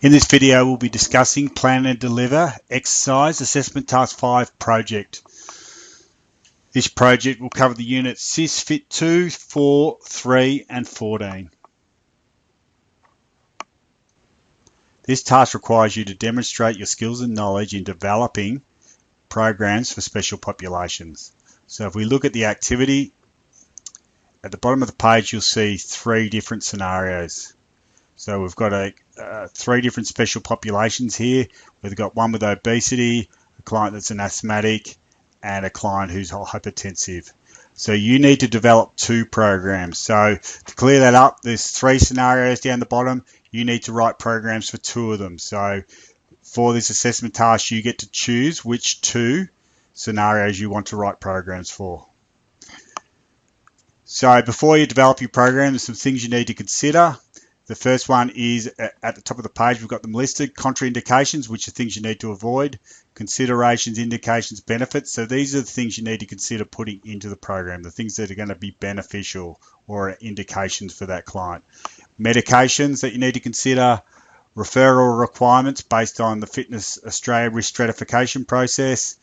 In this video, we'll be discussing Plan and Deliver Exercise Assessment Task 5 project. This project will cover the units SIS Fit 2, 4, 3 and 14. This task requires you to demonstrate your skills and knowledge in developing programs for special populations. So if we look at the activity, at the bottom of the page you'll see three different scenarios. So we've got three different special populations here. We've got one with obesity, a client that's an asthmatic, and a client who's hypertensive. So you need to develop two programs. So to clear that up, there's three scenarios down the bottom. You need to write programs for two of them. So for this assessment task, you get to choose which two scenarios you want to write programs for. So before you develop your program, there's some things you need to consider. The first one is at the top of the page, we've got them listed. Contraindications, which are things you need to avoid. Considerations, indications, benefits. So these are the things you need to consider putting into the program, the things that are going to be beneficial or indications for that client. Medications that you need to consider. Referral requirements based on the Fitness Australia risk stratification process.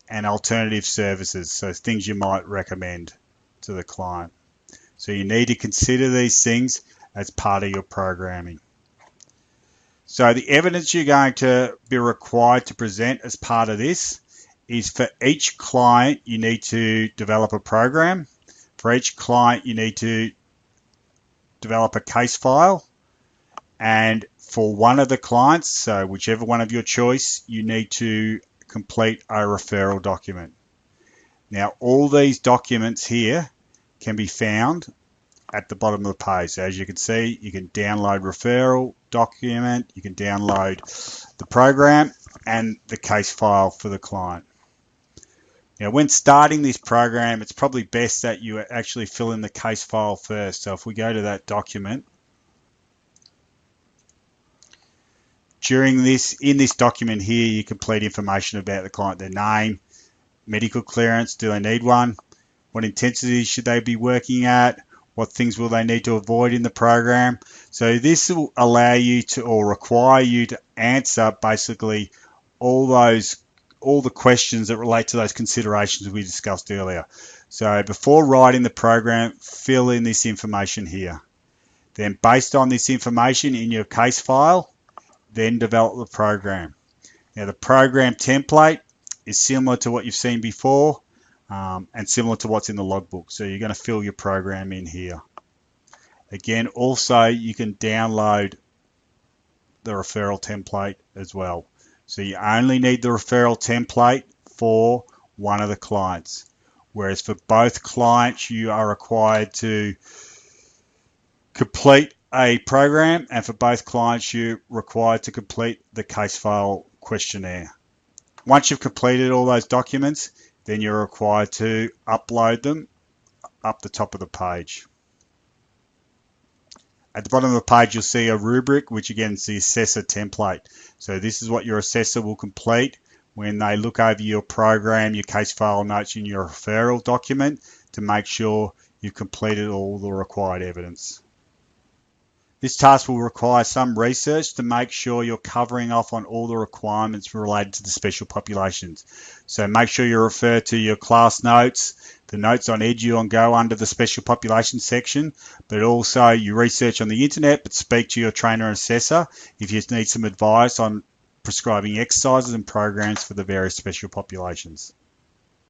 And alternative services, so things you might recommend to the client. So you need to consider these things as part of your programming. So the evidence you're going to be required to present as part of this is for each client you need to develop a program. For each client you need to develop a case file, and for one of the clients, so whichever one of your choice, you need to complete a referral document. Now all these documents here can be found at the bottom of the page. So as you can see, you can download referral document, you can download the program and the case file for the client. Now when starting this program, it's probably best that you actually fill in the case file first. So if we go to that document, in this document here, you complete information about the client, their name, medical clearance, do they need one, what intensity should they be working at, what things will they need to avoid in the program. So this will allow you to, or require you to answer basically all the questions that relate to those considerations we discussed earlier. So before writing the program, fill in this information here. Then based on this information in your case file, then develop the program. Now the program template is similar to what you've seen before. And similar to what's in the logbook. So you're going to fill your program in here. Again, also you can download the referral template as well. So you only need the referral template for one of the clients. Whereas for both clients, you are required to complete a program, and for both clients, you're required to complete the case file questionnaire. Once you've completed all those documents, then you're required to upload them up the top of the page. At the bottom of the page, you'll see a rubric, which again is the assessor template. So this is what your assessor will complete when they look over your program, your case file notes, and your referral document to make sure you've completed all the required evidence. This task will require some research to make sure you're covering off on all the requirements related to the special populations. So make sure you refer to your class notes, the notes on Edu on Go under the special population section, but also you research on the internet, but speak to your trainer and assessor if you need some advice on prescribing exercises and programs for the various special populations.